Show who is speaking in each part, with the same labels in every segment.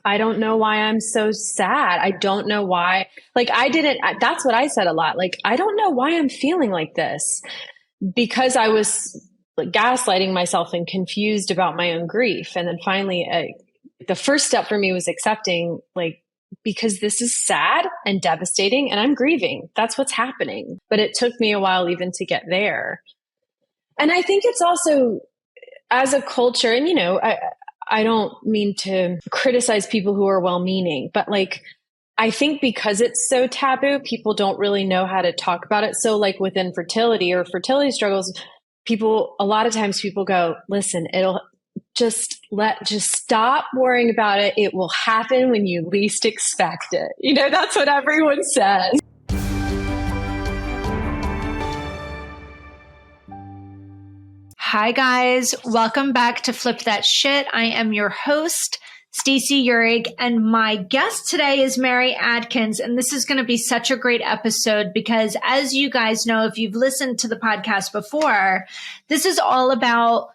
Speaker 1: I don't know why I'm so sad. I don't know why. Like, that's what I said a lot. Like, I don't know why I'm feeling like this, because I was like gaslighting myself and confused about my own grief. And then finally, the first step for me was accepting, like, because this is sad and devastating and I'm grieving. That's what's happening. But it took me a while even to get there. And I think it's also, as a culture, and, you know, I don't mean to criticize people who are well-meaning, but like, I think because it's so taboo, people don't really know how to talk about it. So like within fertility or fertility struggles, a lot of times people go, listen, just stop worrying about it. It will happen when you least expect it. You know, that's what everyone says.
Speaker 2: Hi guys, welcome back to Flip That Shit. I am your host, Stacey Uhrig, and my guest today is Mary Adkins. And this is going to be such a great episode because, as you guys know, if you've listened to the podcast before, this is all about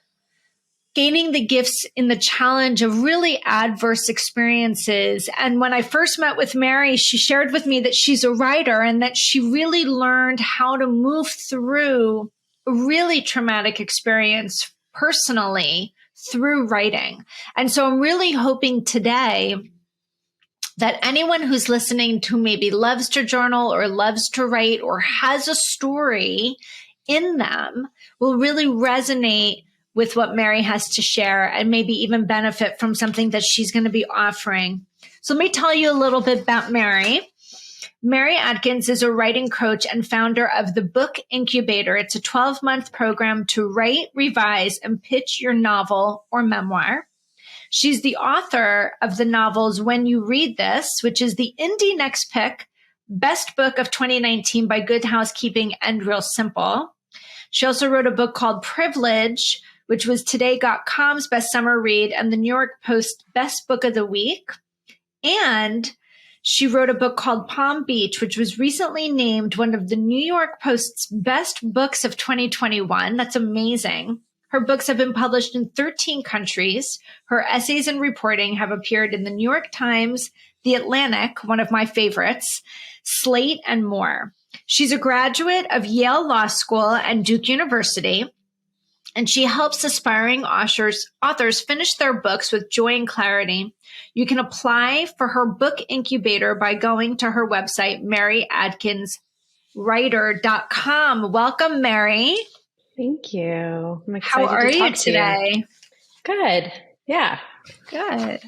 Speaker 2: gaining the gifts in the challenge of really adverse experiences. And when I first met with Mary, she shared with me that she's a writer and that she really learned how to move through a really traumatic experience personally through writing. And so I'm really hoping today that anyone who's listening to maybe loves to journal or loves to write or has a story in them will really resonate with what Mary has to share and maybe even benefit from something that she's going to be offering. So let me tell you a little bit about Mary. Mary Adkins is a writing coach and founder of the Book Incubator. It's a 12-month program to write, revise, and pitch your novel or memoir. She's the author of the novels When You Read This, which is the Indie Next Pick, Best Book of 2019 by Good Housekeeping and Real Simple. She also wrote a book called Privilege, which was Today.com's Best Summer Read and the New York Post Best Book of the Week. And she wrote a book called Palm Beach, which was recently named one of the New York Post's best books of 2021. That's amazing. Her books have been published in 13 countries. Her essays and reporting have appeared in the New York Times, The Atlantic, one of my favorites, Slate, and more. She's a graduate of Yale Law School and Duke University, and she helps aspiring authors finish their books with joy and clarity. You can apply for her book incubator by going to her website, maryadkinswriter.com. Welcome, Mary.
Speaker 1: Thank you. I'm excited.
Speaker 2: How are you today?
Speaker 1: Good. Yeah.
Speaker 2: Good.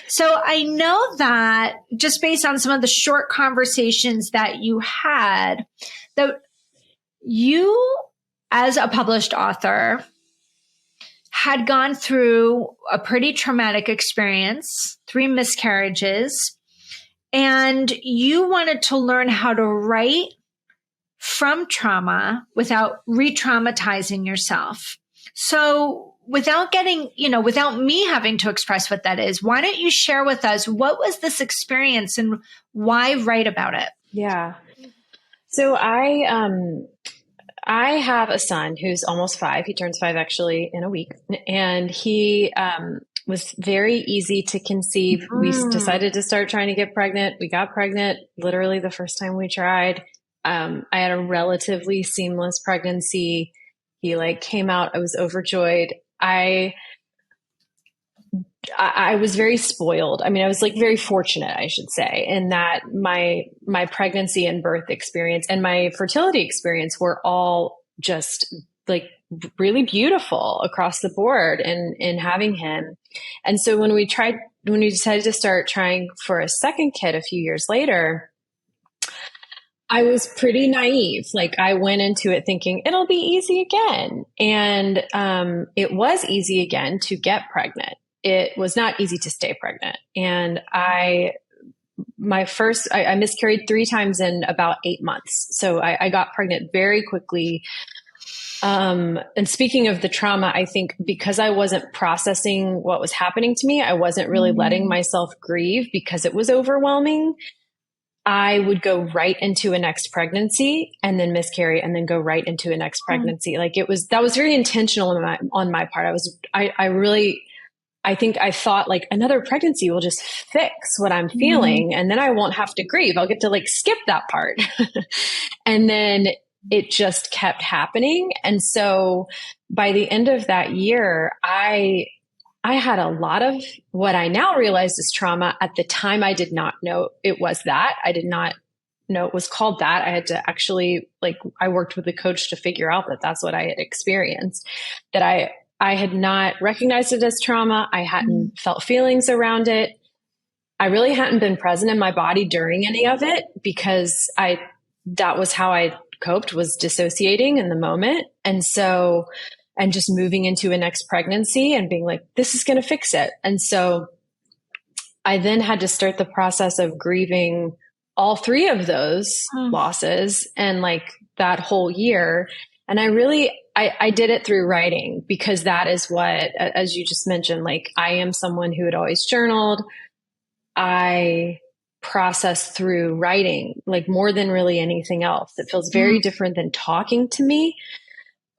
Speaker 2: So I know that just based on some of the short conversations that you had, that you, as a published author, had gone through a pretty traumatic experience, 3 miscarriages, and you wanted to learn how to write from trauma without re-traumatizing yourself. So without me having to express what that is, why don't you share with us what was this experience and why write about it?
Speaker 1: Yeah. So I have a son who's almost 5. He turns 5 actually in a week. And he was very easy to conceive. We decided to start trying to get pregnant. We got pregnant literally the first time we tried. I had a relatively seamless pregnancy. He came out. I was overjoyed. I was very spoiled. I mean, I was very fortunate, I should say, in that my pregnancy and birth experience and my fertility experience were all just really beautiful across the board in having him. And so when we decided to start trying for a second kid a few years later, I was pretty naive. I went into it thinking it'll be easy again. And it was easy again to get pregnant. It was not easy to stay pregnant. And I miscarried 3 times in about 8 months. So I got pregnant very quickly. And speaking of the trauma, I think because I wasn't processing what was happening to me, I wasn't really letting myself grieve because it was overwhelming. I would go right into a next pregnancy and then miscarry and then go right into a next pregnancy. That was very intentional on my part. I think I thought like another pregnancy will just fix what I'm feeling and then I won't have to grieve. I'll get to like skip that part. And then it just kept happening. And so by the end of that year, I had a lot of what I now realize is trauma. At the time, I did not know it was that. I did not know it was called that. I had to actually, like, I worked with a coach to figure out that that's what I had experienced, that I had not recognized it as trauma. I hadn't felt feelings around it. I really hadn't been present in my body during any of it because that was how I coped, was dissociating in the moment. And so, and just moving into a next pregnancy and being like, this is going to fix it. And so I then had to start the process of grieving all three of those losses and like that whole year. And I did it through writing because that is what, as you just mentioned, like I am someone who had always journaled. I process through writing, like more than really anything else. It feels very different than talking to me.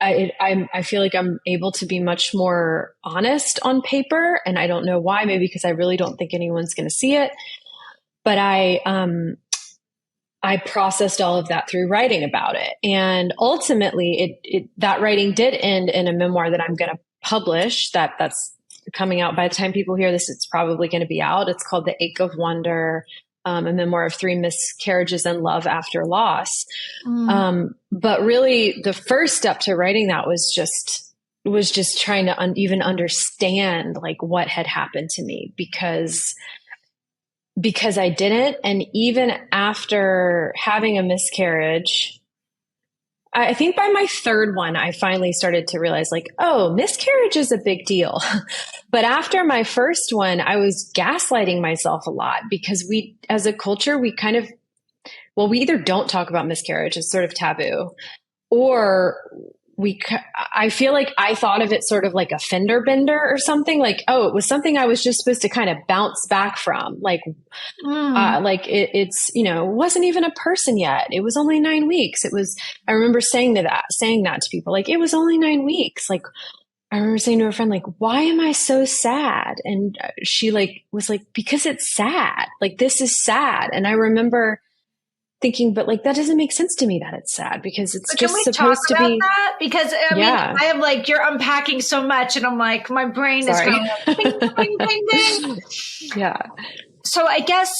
Speaker 1: I feel like I'm able to be much more honest on paper, and I don't know why. Maybe because I really don't think anyone's going to see it. But I processed all of that through writing about it, and ultimately, that writing did end in a memoir that I'm going to publish. That's coming out by the time people hear this. It's probably going to be out. It's called The Ache of Wonder. A memoir of 3 miscarriages and love after loss. But really the first step to writing that was just trying to even understand like what had happened to me because I didn't. And even after having a miscarriage, I think by my third one, I finally started to realize like, oh, miscarriage is a big deal. But after my first one, I was gaslighting myself a lot because we, as a culture, we either don't talk about miscarriage, it's sort of taboo, or I feel like I thought of it sort of like a fender bender or something, like, oh, it was something I was just supposed to kind of bounce back from. Like, it's, it wasn't even a person yet. It was only 9 weeks. I remember saying that to people, like, it was only 9 weeks. Like, I remember saying to a friend, like, why am I so sad? And she was like, because it's sad. Like, this is sad. And I remember thinking, but like, that doesn't make sense to me that it's sad because it's just supposed to be
Speaker 2: that? Because I mean, I am like, you're unpacking so much and I'm like, my brain is going ding, ding, ding, ding.
Speaker 1: Yeah.
Speaker 2: So I guess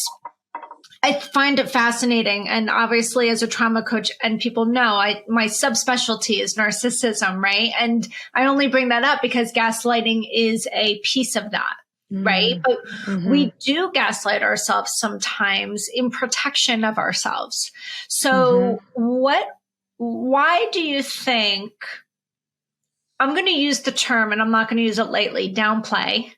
Speaker 2: I find it fascinating. And obviously as a trauma coach, and people know my subspecialty is narcissism, right? And I only bring that up because gaslighting is a piece of that. Right. But we do gaslight ourselves sometimes in protection of ourselves. So why do you think, I'm going to use the term and I'm not going to use it lightly, downplay.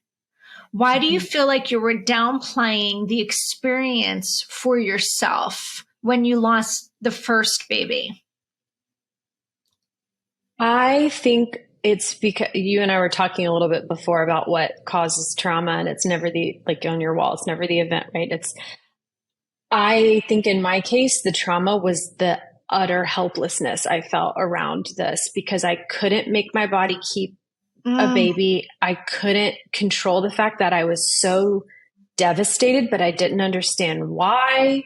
Speaker 2: Why do you feel like you were downplaying the experience for yourself when you lost the first baby?
Speaker 1: I think it's because you and I were talking a little bit before about what causes trauma, and it's never like on your wall, it's never the event, right? I think in my case, the trauma was the utter helplessness I felt around this because I couldn't make my body keep a baby. I couldn't control the fact that I was so devastated, but I didn't understand why.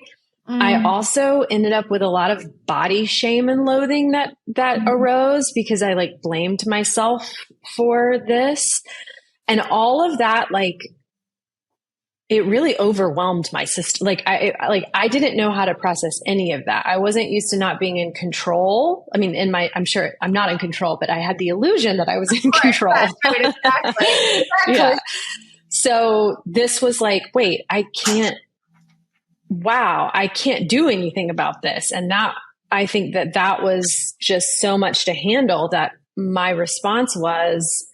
Speaker 1: I also ended up with a lot of body shame and loathing that arose because I like blamed myself for this. And all of that, like, it really overwhelmed my system. Like I didn't know how to process any of that. I wasn't used to not being in control. I mean, I'm sure I'm not in control, but I had the illusion that I was in control.
Speaker 2: Right, exactly.
Speaker 1: Yeah. So this was like, wait, I can't do anything about this. And that, I think that was just so much to handle that my response was,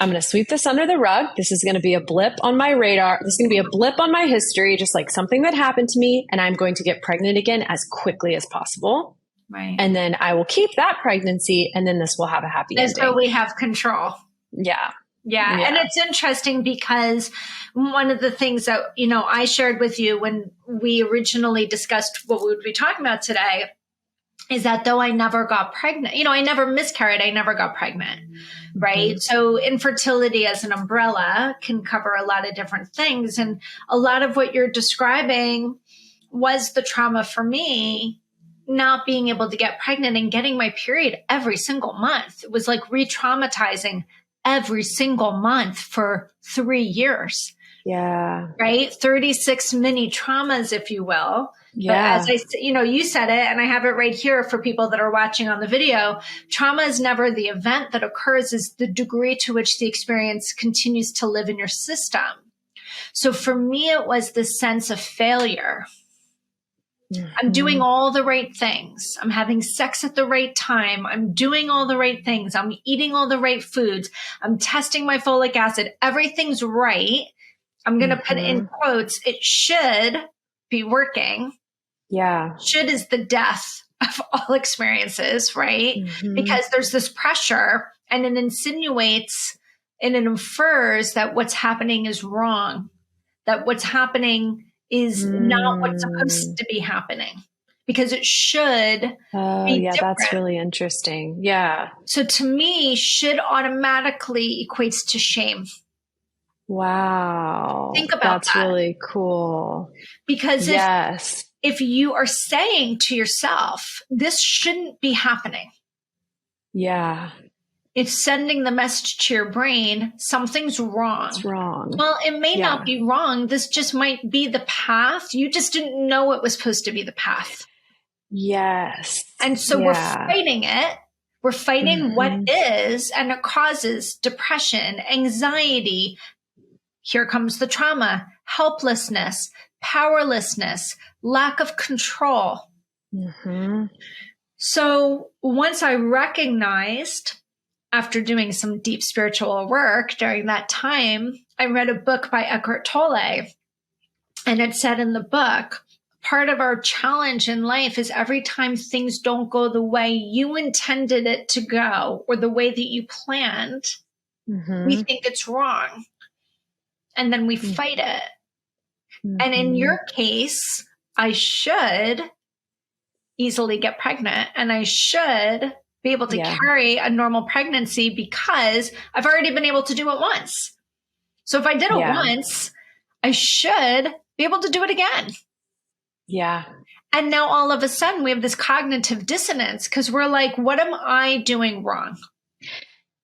Speaker 1: I'm going to sweep this under the rug. This is going to be a blip on my radar. This is going to be a blip on my history, just like something that happened to me. And I'm going to get pregnant again as quickly as possible.
Speaker 2: Right.
Speaker 1: And then I will keep that pregnancy and then this will have a happy ending.
Speaker 2: So we have control.
Speaker 1: Yeah.
Speaker 2: Yeah. And it's interesting because one of the things that, I shared with you when we originally discussed what we would be talking about today is that though I never got pregnant, I never miscarried, I never got pregnant, right?
Speaker 1: Mm-hmm.
Speaker 2: So infertility as an umbrella can cover a lot of different things. And a lot of what you're describing was the trauma for me, not being able to get pregnant and getting my period every single month. It was like re-traumatizing every single month for 3 years.
Speaker 1: Yeah.
Speaker 2: Right? 36 mini traumas, if you will.
Speaker 1: Yeah.
Speaker 2: But as you said it, and I have it right here for people that are watching on the video, trauma is never the event that occurs, is the degree to which the experience continues to live in your system. So for me, it was this sense of failure. Mm-hmm. I'm doing all the right things. I'm having sex at the right time. I'm doing all the right things. I'm eating all the right foods. I'm testing my folic acid. Everything's right. I'm going to put in quotes, it should be working.
Speaker 1: Yeah.
Speaker 2: Should is the death of all experiences, right? Because there's this pressure and it insinuates and it infers that what's happening is wrong, that what's happening is not what's supposed to be happening, because it should be different.
Speaker 1: That's really interesting. Yeah.
Speaker 2: So to me, should automatically equates to shame.
Speaker 1: Wow.
Speaker 2: Think about
Speaker 1: That's really cool.
Speaker 2: Because if you are saying to yourself, this shouldn't be happening.
Speaker 1: Yeah.
Speaker 2: It's sending the message to your brain, something's wrong.
Speaker 1: It's wrong.
Speaker 2: Well, it may not be wrong. This just might be the path. You just didn't know it was supposed to be the path.
Speaker 1: Yes.
Speaker 2: And so we're fighting it. We're fighting what is, and it causes depression, anxiety. Here comes the trauma, helplessness, powerlessness, lack of control. So once I recognized, after doing some deep spiritual work during that time, I read a book by Eckhart Tolle. And it said in the book, part of our challenge in life is every time things don't go the way you intended it to go or the way that you planned, we think it's wrong. And then we fight it. And in your case, I should easily get pregnant and I should be able to carry a normal pregnancy because I've already been able to do it once. So if I did it once, I should be able to do it again.
Speaker 1: Yeah.
Speaker 2: And now all of a sudden we have this cognitive dissonance because we're like, what am I doing wrong?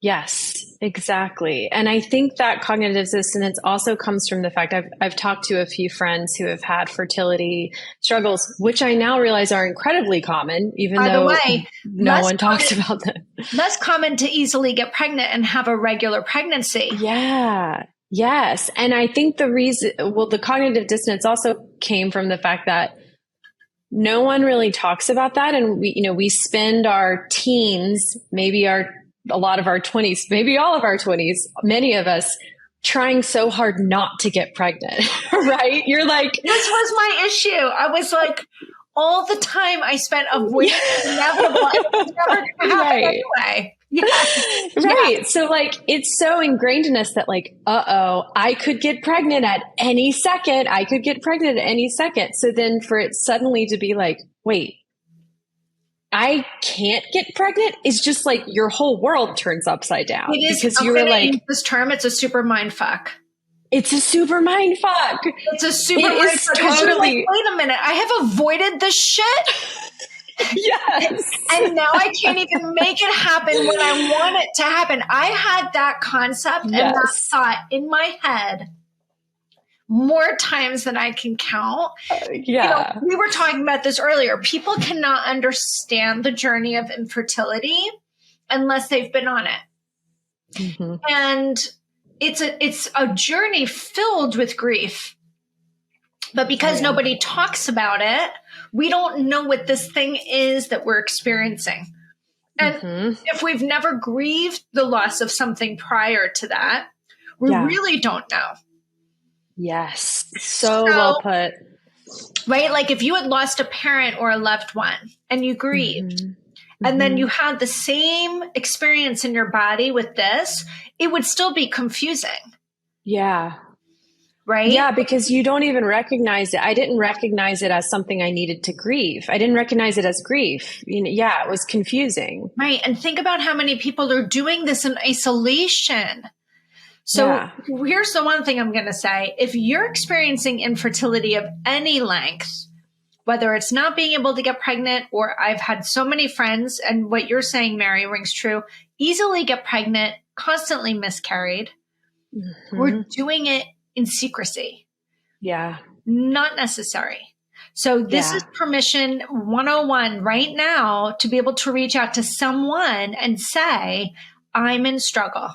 Speaker 1: Yes, exactly. And I think that cognitive dissonance also comes from the fact I've talked to a few friends who have had fertility struggles, which I now realize are incredibly common, even though no one talks about them.
Speaker 2: Less common to easily get pregnant and have a regular pregnancy.
Speaker 1: Yeah. Yes. And I think the cognitive dissonance also came from the fact that no one really talks about that. And we spend our teens, maybe a lot of our 20s, maybe all of our 20s, many of us trying so hard not to get pregnant, right? You're like,
Speaker 2: this was my issue. I was like, all the time I spent avoiding the inevitable. It was never going to happen anyway.
Speaker 1: Right. So like, it's so ingrained in us that like, I could get pregnant at any second. So then for it suddenly to be like, wait, I can't get pregnant is just like your whole world turns upside down.
Speaker 2: It is,
Speaker 1: because you were like,
Speaker 2: use this term, it's a super mind fuck.
Speaker 1: It's a super mind fuck.
Speaker 2: It's a super mind fuck.
Speaker 1: Totally.
Speaker 2: Like, wait a minute, I have avoided this shit.
Speaker 1: Yes.
Speaker 2: And now I can't even make it happen when I want it to happen. I had that concept and that thought in my head more times than I can count. We were talking about this earlier. People cannot understand the journey of infertility unless they've been on it. And it's a journey filled with grief. But because nobody talks about it, we don't know what this thing is that we're experiencing. And if we've never grieved the loss of something prior to that, we really don't know.
Speaker 1: Yes. So well put.
Speaker 2: Right? Like if you had lost a parent or a loved one and you grieved, and then you had the same experience in your body with this, it would still be confusing.
Speaker 1: Yeah.
Speaker 2: right?
Speaker 1: Yeah, because you don't even recognize it. I didn't recognize it as something I needed to grieve. I didn't recognize it as grief. Yeah, it was confusing.
Speaker 2: Right. And think about how many people are doing this in isolation. So
Speaker 1: Yeah.
Speaker 2: here's the one thing I'm going to say. If you're experiencing infertility of any length, whether it's not being able to get pregnant, or I've had so many friends, and what you're saying, Mary, rings true, easily get pregnant, constantly miscarried.
Speaker 1: Mm-hmm.
Speaker 2: We're doing it in secrecy.
Speaker 1: Yeah.
Speaker 2: Not necessary. So this is permission 101 right now to be able to reach out to someone and say, I'm in struggle.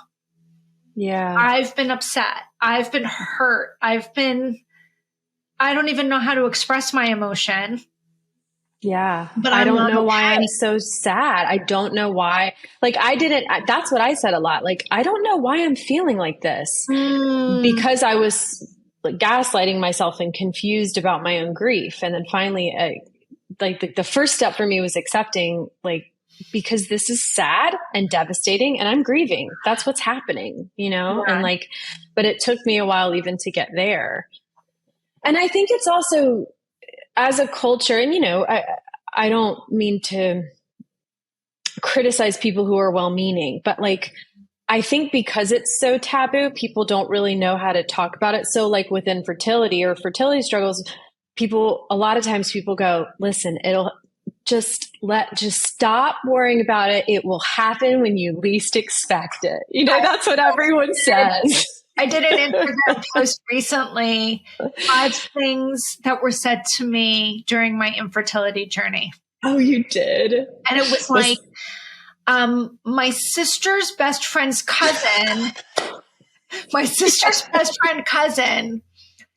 Speaker 1: Yeah.
Speaker 2: I've been upset. I've been hurt. I don't even know how to express my emotion.
Speaker 1: Yeah.
Speaker 2: But
Speaker 1: I
Speaker 2: I'm
Speaker 1: don't
Speaker 2: not
Speaker 1: know why
Speaker 2: okay.
Speaker 1: I'm so sad. I don't know why. Like, that's what I said a lot. Like, I don't know why I'm feeling like this because I was like gaslighting myself and confused about my own grief. And then finally, like the first step for me was accepting, like, because this is sad and devastating and I'm grieving. That's what's happening,
Speaker 2: Yeah.
Speaker 1: And like, but it took me a while even to get there. And I think it's also as a culture, and I don't mean to criticize people who are well-meaning, but like, I think because it's so taboo, people don't really know how to talk about it. So like with infertility or fertility struggles, a lot of times people go, listen, it'll just stop worrying about it. It will happen when you least expect it. That's what everyone says.
Speaker 2: I did an Instagram post recently, 5 things that were said to me during my infertility journey.
Speaker 1: Oh, you did?
Speaker 2: And it was like, my sister's best friend's cousin,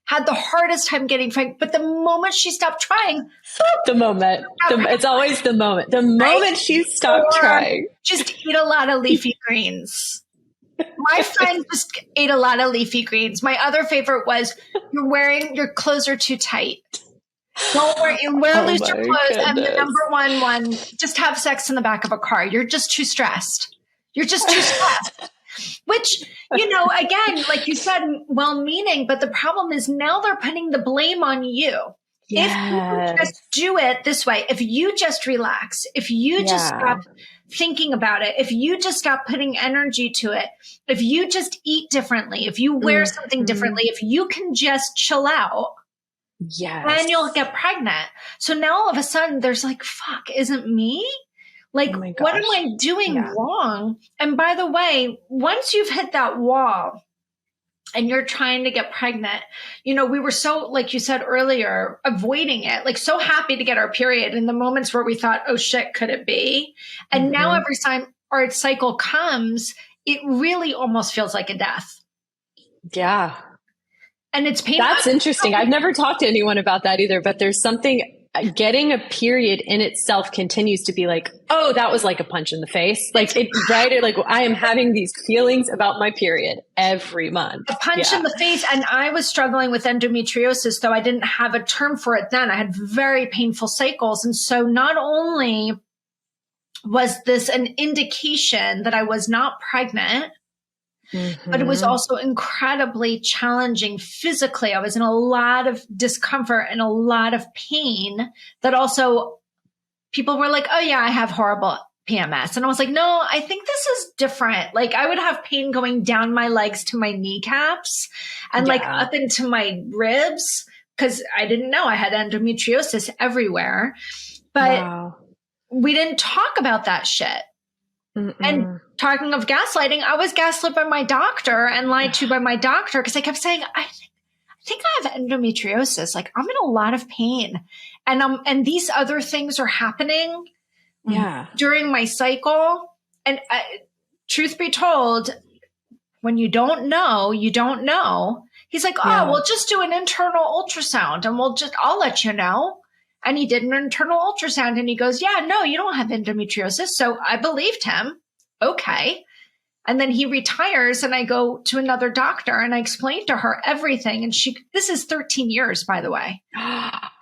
Speaker 2: had the hardest time getting pregnant. But the moment she stopped trying,
Speaker 1: it's always the moment. The moment she stopped trying.
Speaker 2: Just eat a lot of leafy greens. My friend just ate a lot of leafy greens. My other favorite was, your clothes are too tight. Don't wear looser clothes.
Speaker 1: Goodness.
Speaker 2: And the number one, just have sex in the back of a car. You're just too stressed. Which, again, like you said, well-meaning, but the problem is now they're putting the blame on you. Yes. If you just do it this way, if you just relax, if you just stop thinking about it, if you just stop putting energy to it, if you just eat differently, if you wear something differently, if you can just chill out, then you'll get pregnant. So now all of a sudden there's like, fuck, isn't me? Like, what am I doing wrong? And by the way, once you've hit that wall and you're trying to get pregnant, we were so, like you said earlier, avoiding it, like so happy to get our period in the moments where we thought, oh shit, could it be? And now every time our cycle comes, it really almost feels like a death.
Speaker 1: Yeah.
Speaker 2: And it's painful.
Speaker 1: That's interesting. I've never talked to anyone about that either, but there's something, getting a period in itself continues to be like, oh, that was like a punch in the face. Like like I am having these feelings about my period every month.
Speaker 2: A punch in the face. And I was struggling with endometriosis, though I didn't have a term for it then. I had very painful cycles. And so not only was this an indication that I was not pregnant, but it was also incredibly challenging physically. I was in a lot of discomfort and a lot of pain that also people were like, oh yeah, I have horrible PMS. And I was like, no, I think this is different. Like I would have pain going down my legs to my kneecaps and like up into my ribs because I didn't know I had endometriosis everywhere. But we didn't talk about that shit. And talking of gaslighting, I was gaslit by my doctor and lied to by my doctor because I kept saying, I think I have endometriosis. Like I'm in a lot of pain, and these other things are happening during my cycle. And truth be told, when you don't know, you don't know. He's like, we'll just do an internal ultrasound and I'll let you know. And he did an internal ultrasound and he goes, yeah, no, you don't have endometriosis. So I believed him. Okay. And then he retires and I go to another doctor and I explain to her everything. And this is 13 years, by the way.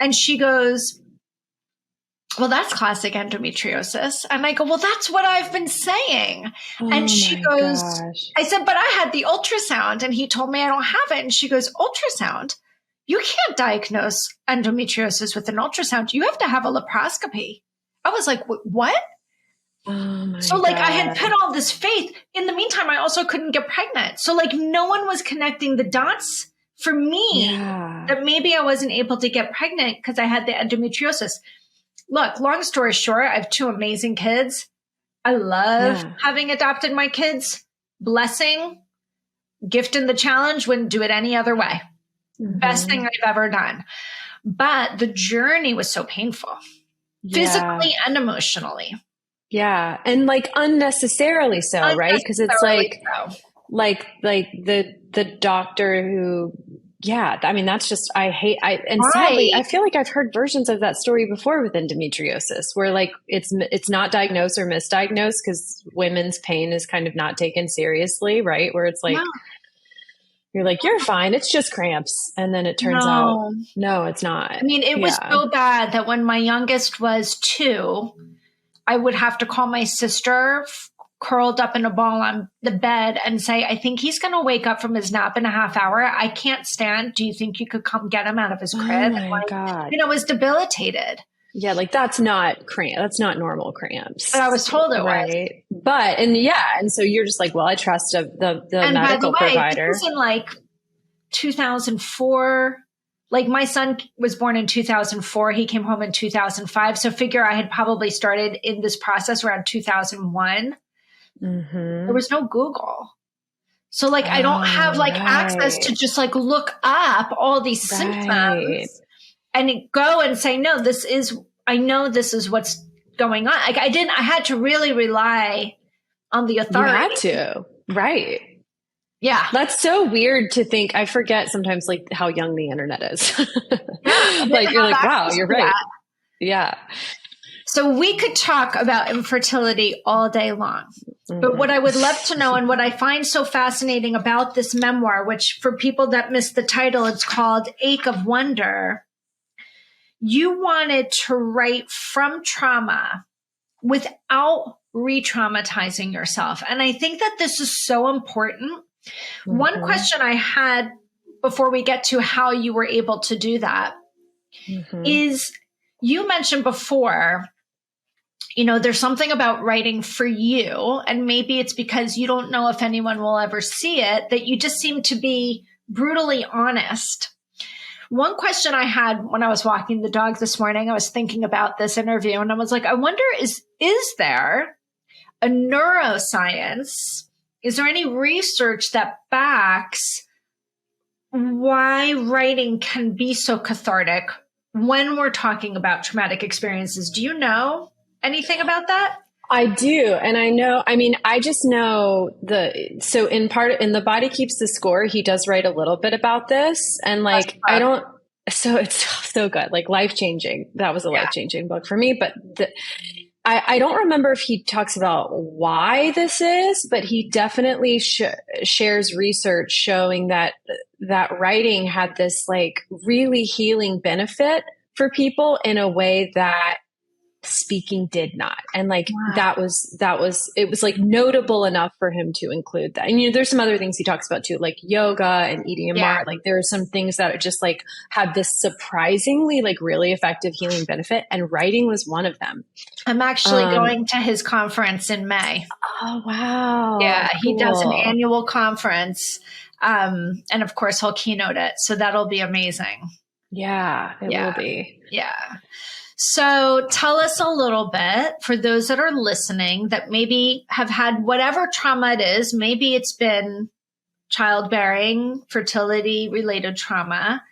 Speaker 2: And she goes, well, that's classic endometriosis. And I go, well, that's what I've been saying.
Speaker 1: Oh
Speaker 2: And she
Speaker 1: my
Speaker 2: goes,
Speaker 1: gosh.
Speaker 2: I said, but I had the ultrasound and he told me I don't have it. And she goes, ultrasound? You can't diagnose endometriosis with an ultrasound. You have to have a laparoscopy. I was like, what?
Speaker 1: Oh my
Speaker 2: So like
Speaker 1: God.
Speaker 2: I had put all this faith. In the meantime, I also couldn't get pregnant. So like no one was connecting the dots for me that maybe I wasn't able to get pregnant because I had the endometriosis. Look, long story short, I have 2 amazing kids. I love having adopted my kids. Blessing, gift in the challenge, wouldn't do it any other way. Best thing I've ever done. But the journey was so painful, physically and emotionally.
Speaker 1: Yeah. And like unnecessarily so, right? Because it's like the doctor who, I mean, that's just, sadly, I feel like I've heard versions of that story before with endometriosis where like it's not diagnosed or misdiagnosed because women's pain is kind of not taken seriously, right? Where it's like, you're like, you're fine. It's just cramps. And then it turns out, no, it's not.
Speaker 2: I mean, it was so bad that when my youngest was 2, I would have to call my sister curled up in a ball on the bed and say, I think he's going to wake up from his nap in a half hour. I can't stand. Do you think you could come get him out of his crib?
Speaker 1: Oh my God.
Speaker 2: You know, was debilitated.
Speaker 1: Yeah. Like that's not cramp. That's not normal cramps.
Speaker 2: But I was told it was.
Speaker 1: But, and so you're just like, well, I trust the medical provider.
Speaker 2: This was in like 2004. Like my son was born in 2004. He came home in 2005. So figure I had probably started in this process around 2001. There was no Google. So like, I don't have like access to just like look up all these symptoms and go and say, no, I know this is what's going on. Like I had to really rely on the authority.
Speaker 1: You had to, right.
Speaker 2: Yeah.
Speaker 1: That's so weird to think. I forget sometimes like how young the internet is. Like you're like, wow, you're right. Yeah.
Speaker 2: So we could talk about infertility all day long. But what I would love to know and what I find so fascinating about this memoir, which for people that missed the title, it's called Ache of Wonder. You wanted to write from trauma without re-traumatizing yourself. And I think that this is so important. One question I had before we get to how you were able to do that is you mentioned before, you know, there's something about writing for you, and maybe it's because you don't know if anyone will ever see it, that you just seem to be brutally honest. One question I had when I was walking the dog this morning, I was thinking about this interview and I was like, I wonder, is there a neuroscience? Is there any research that backs why writing can be so cathartic when we're talking about traumatic experiences? Do you know anything about that?
Speaker 1: I do. And I just know so in The Body Keeps the Score, he does write a little bit about this. And like, so it's so good, like life-changing. That was a life-changing book for me. But I don't remember if he talks about why this is, but he definitely shares research showing that writing had this like really healing benefit for people in a way that speaking did not. And like, it was like notable enough for him to include that. And, you know, there's some other things he talks about too, like yoga and EDMR. Like there are some things that are just like have this surprisingly like really effective healing benefit. And writing was one of them.
Speaker 2: I'm actually going to his conference in May.
Speaker 1: Oh, wow.
Speaker 2: Yeah. Cool. He does an annual conference. And of course he'll keynote it. So that'll be amazing.
Speaker 1: Yeah, it will be.
Speaker 2: Yeah. So tell us a little bit for those that are listening that maybe have had whatever trauma it is. Maybe it's been childbearing, fertility related trauma.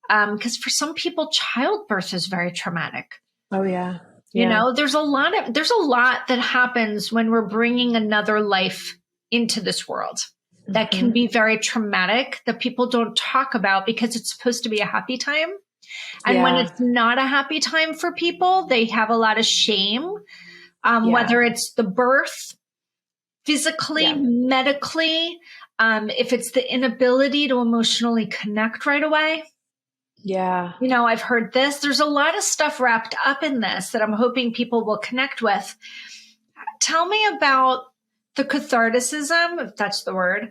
Speaker 2: Because for some people, childbirth is very traumatic.
Speaker 1: Oh, yeah.
Speaker 2: You know, there's a lot that happens when we're bringing another life into this world that can be very traumatic that people don't talk about because it's supposed to be a happy time. And when it's not a happy time for people, they have a lot of shame, whether it's the birth, physically, medically, if it's the inability to emotionally connect right away.
Speaker 1: Yeah.
Speaker 2: You know, I've heard this. There's a lot of stuff wrapped up in this that I'm hoping people will connect with. Tell me about the catharticism, if that's the word,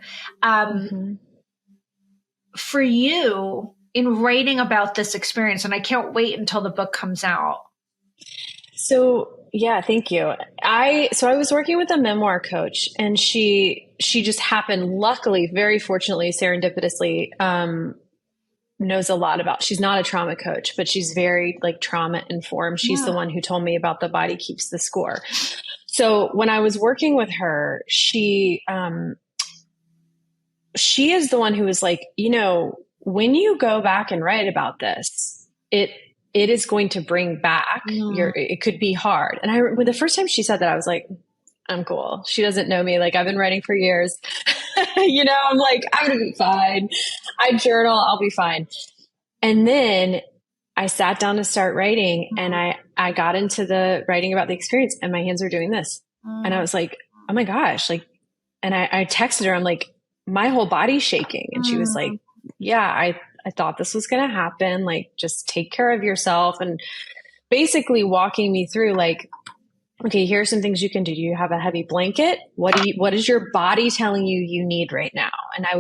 Speaker 2: for you in writing about this experience. And I can't wait until the book comes out.
Speaker 1: So yeah, thank you. I was working with a memoir coach, and she just happened, luckily, very fortunately, serendipitously, knows a lot about, she's not a trauma coach, but she's very like trauma informed. She's the one who told me about the body keeps the score. So when I was working with her, she is the one who was like, you know, when you go back and write about this, it is going to bring back it could be hard. And when the first time she said that, I was like, I'm cool. She doesn't know me. Like, I've been writing for years. You know, I'm like, I'm going to be fine. I journal, I'll be fine. And then I sat down to start writing, and I got into the writing about the experience, and my hands were doing this. And I was like, oh my gosh. Like, and I texted her, I'm like, my whole body's shaking. And she was like, yeah, I thought this was going to happen. Like, just take care of yourself. And basically walking me through, like, okay, here are some things you can do. Do you have a heavy blanket? What is your body telling you need right now? And I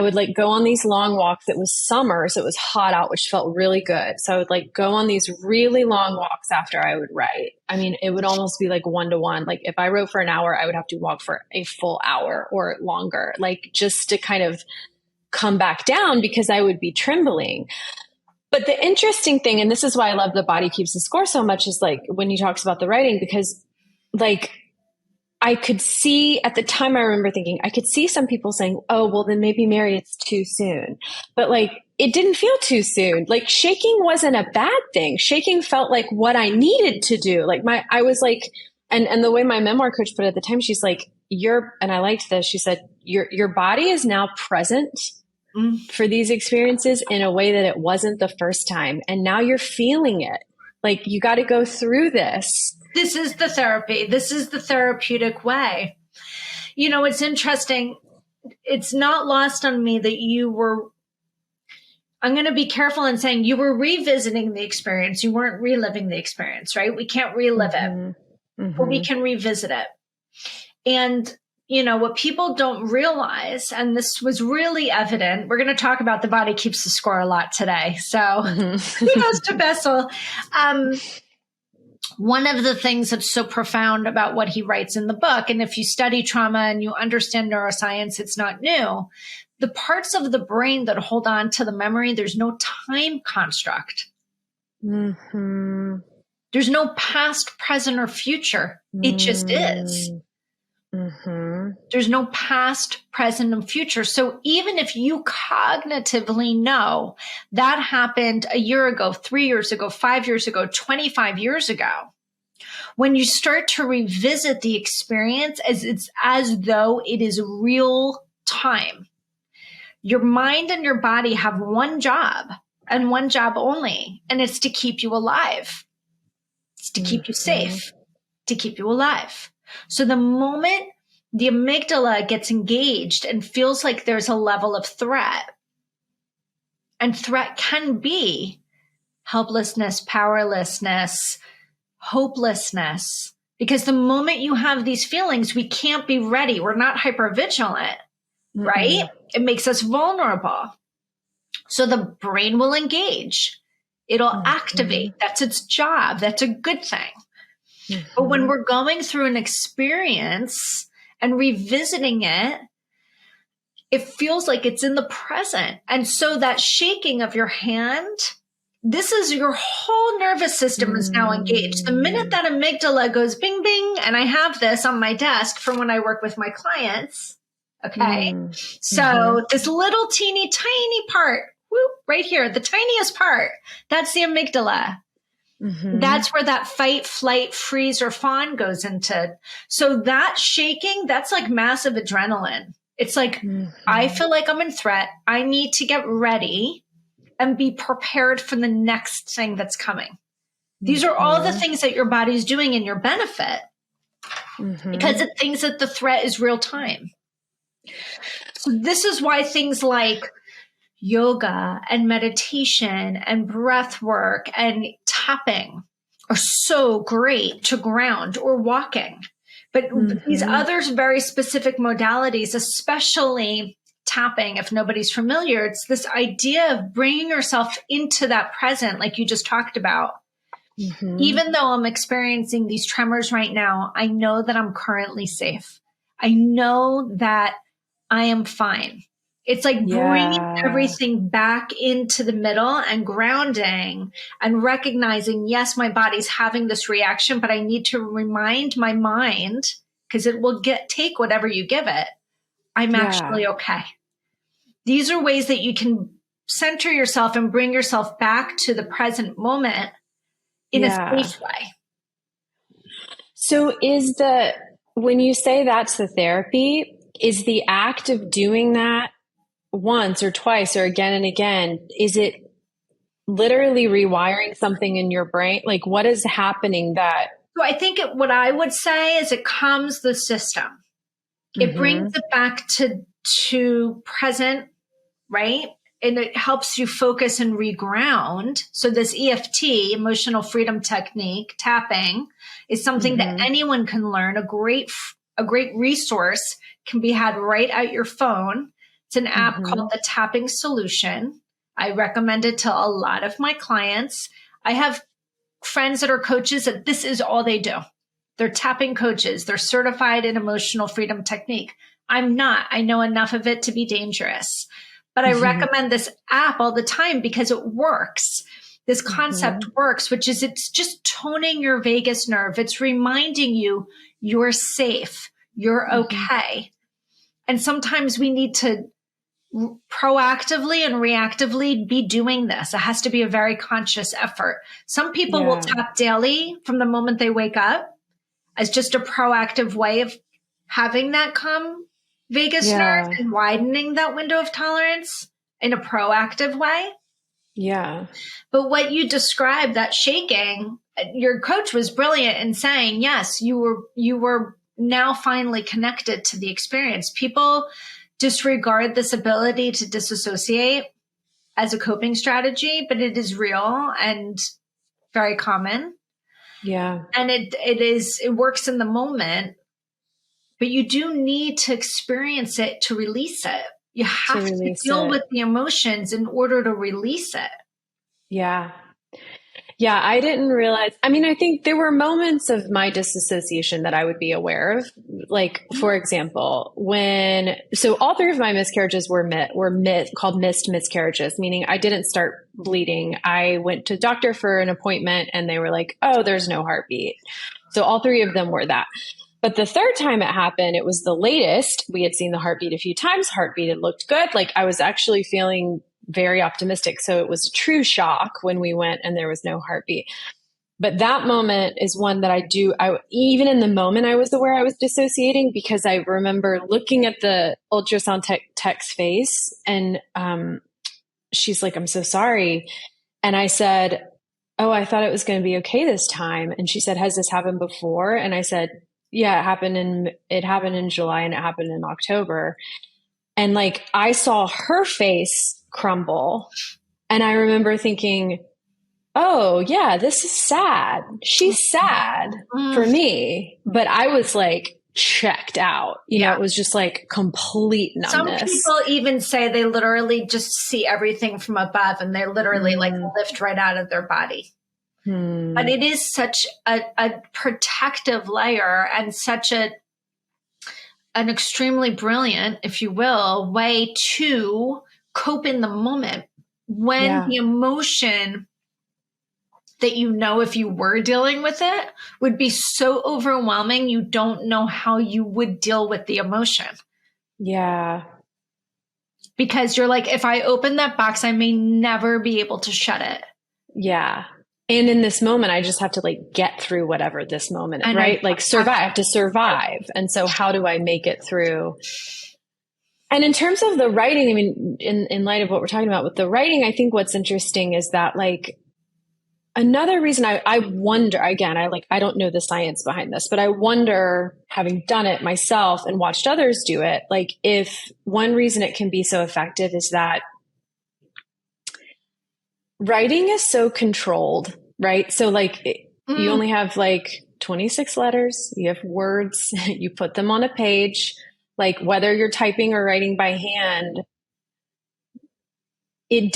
Speaker 1: would like go on these long walks. It was summer, so it was hot out, which felt really good. So I would like go on these really long walks after I would write. I mean, it would almost be like 1-to-1. Like, if I wrote for an hour, I would have to walk for a full hour or longer, like just to kind of come back down, because I would be trembling. But the interesting thing, and this is why I love The Body Keeps the Score so much, is like when he talks about the writing, because like I could see at the time, I remember thinking, I could see some people saying, oh, well, then maybe Mary, it's too soon. But like, it didn't feel too soon. Like, shaking wasn't a bad thing. Shaking felt like what I needed to do. Like I was like, and the way my memoir coach put it at the time, she's like, and I liked this. She said, your body is now present for these experiences in a way that it wasn't the first time. And now you're feeling it. Like, you got to go through this.
Speaker 2: This is the therapy. This is the therapeutic way. You know, it's interesting. It's not lost on me that I'm going to be careful in saying you were revisiting the experience. You weren't reliving the experience, right? We can't relive it, but we can revisit it. And you know, what people don't realize, and this was really evident, we're going to talk about The Body Keeps the Score a lot today. So kudos to Bessel. One of the things that's so profound about what he writes in the book, and if you study trauma and you understand neuroscience, it's not new. The parts of the brain that hold on to the memory, there's no time construct. There's no past, present, or future. It just is. There's no past, present, and future. So even if you cognitively know that happened a year ago, 3 years ago, 5 years ago, 25 years ago, when you start to revisit the experience, it's as though it is real time. Your mind and your body have one job and one job only, and it's to keep you alive. It's to keep you safe, to keep you alive. So the moment the amygdala gets engaged and feels like there's a level of threat, and threat can be helplessness, powerlessness, hopelessness, because the moment you have these feelings, we can't be ready. We're not hypervigilant, right? It makes us vulnerable. So the brain will engage. It'll activate. That's its job. That's a good thing. But when we're going through an experience and revisiting it, it feels like it's in the present. And so that shaking of your hand, this is your whole nervous system is now engaged. The minute that amygdala goes bing, bing, and I have this on my desk from when I work with my clients. Okay. So this little teeny tiny part, whoop, right here, the tiniest part, that's the amygdala. That's where that fight, flight, freeze, or fawn goes into. So that shaking, that's like massive adrenaline. It's like, I feel like I'm in threat. I need to get ready and be prepared for the next thing that's coming. These are all the things that your body's doing in your benefit because it thinks that the threat is real time. So this is why things like yoga and meditation and breath work and tapping are so great to ground, or walking. But these other very specific modalities, especially tapping, if nobody's familiar, it's this idea of bringing yourself into that present, like you just talked about. Even though I'm experiencing these tremors right now, I know that I'm currently safe. I know that I am fine. It's like bringing everything back into the middle and grounding and recognizing, yes, my body's having this reaction, but I need to remind my mind, because it will take whatever you give it. I'm actually okay. These are ways that you can center yourself and bring yourself back to the present moment in a safe way.
Speaker 1: So when you say that's the therapy, is the act of doing that once or twice or again and again, is it literally rewiring something in your brain? Like, what is happening that?
Speaker 2: So I think what I would say is it calms the system. It brings it back to present, right? And it helps you focus and reground. So this EFT, emotional freedom technique, tapping, is something that anyone can learn. A great resource can be had right at your phone. It's an app called the Tapping Solution. I recommend it to a lot of my clients. I have friends that are coaches that this is all they do. They're tapping coaches. They're certified in emotional freedom technique. I'm not. I know enough of it to be dangerous. But I recommend this app all the time because it works. This concept works, which is it's just toning your vagus nerve. It's reminding you you're safe. You're okay. And sometimes we need to proactively and reactively be doing this. It has to be a very conscious effort. Some people will tap daily from the moment they wake up as just a proactive way of having that calm vagus nerve and widening that window of tolerance in a proactive way.
Speaker 1: Yeah.
Speaker 2: But what you described, that shaking, your coach was brilliant in saying, yes, you were now finally connected to the experience. People disregard this ability to disassociate as a coping strategy, but it is real and very common.
Speaker 1: Yeah.
Speaker 2: And it works in the moment, but you do need to experience it to release it. You have to deal with the emotions in order to release it.
Speaker 1: Yeah. Yeah, I didn't realize. I mean, I think there were moments of my disassociation that I would be aware of. Like, for example, so all three of my miscarriages were called missed miscarriages, meaning I didn't start bleeding. I went to the doctor for an appointment and they were like, oh, there's no heartbeat. So all three of them were that. But the third time it happened, it was the latest. We had seen the heartbeat a few times. Heartbeat, it looked good. Like I was actually feeling very optimistic. So it was a true shock when we went and there was no heartbeat. But that moment is one that even in the moment, I was aware I was dissociating because I remember looking at the ultrasound tech's face and she's like, I'm so sorry. And I said, oh, I thought it was going to be okay this time. And she said, has this happened before? And I said, yeah, it happened in July and it happened in October. And like, I saw her face crumble. And I remember thinking, oh yeah, this is sad. She's sad for me. But I was like checked out. You know, it was just like complete numbness.
Speaker 2: Some people even say they literally just see everything from above and they literally like lift right out of their body. But it is such a protective layer and such an extremely brilliant, if you will, way to cope in the moment when the emotion that if you were dealing with it would be so overwhelming, you don't know how you would deal with the emotion.
Speaker 1: Yeah.
Speaker 2: Because you're like, if I open that box, I may never be able to shut it.
Speaker 1: Yeah. And in this moment, I just have to like get through whatever this moment, right? Like survive, I have to survive. And so how do I make it through? And in terms of the writing, I mean, in light of what we're talking about with the writing, I think what's interesting is that like another reason I wonder, again, I don't know the science behind this, but I wonder, having done it myself and watched others do it, like if one reason it can be so effective is that writing is so controlled, right? So like you only have like 26 letters, you have words, you put them on a page, like whether you're typing or writing by hand, it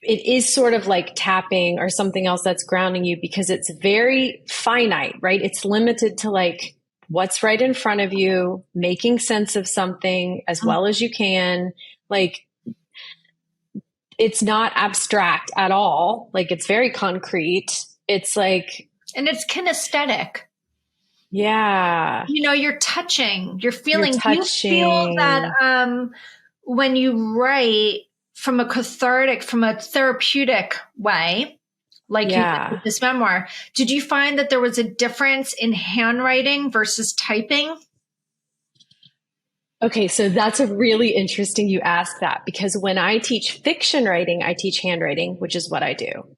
Speaker 1: is sort of like tapping or something else that's grounding you because it's very finite, right? It's limited to like what's right in front of you, making sense of something as well as you can. Like it's not abstract at all. Like it's very concrete. It's like,
Speaker 2: and it's kinesthetic.
Speaker 1: Yeah.
Speaker 2: You know, you're touching, you're feeling,
Speaker 1: You're touching.
Speaker 2: you feel that, when you write from a cathartic, from a therapeutic way, like you did with this memoir, did you find that there was a difference in handwriting versus typing?
Speaker 1: Okay, so that's a really interesting you ask that because when I teach fiction writing, I teach handwriting, which is what I do.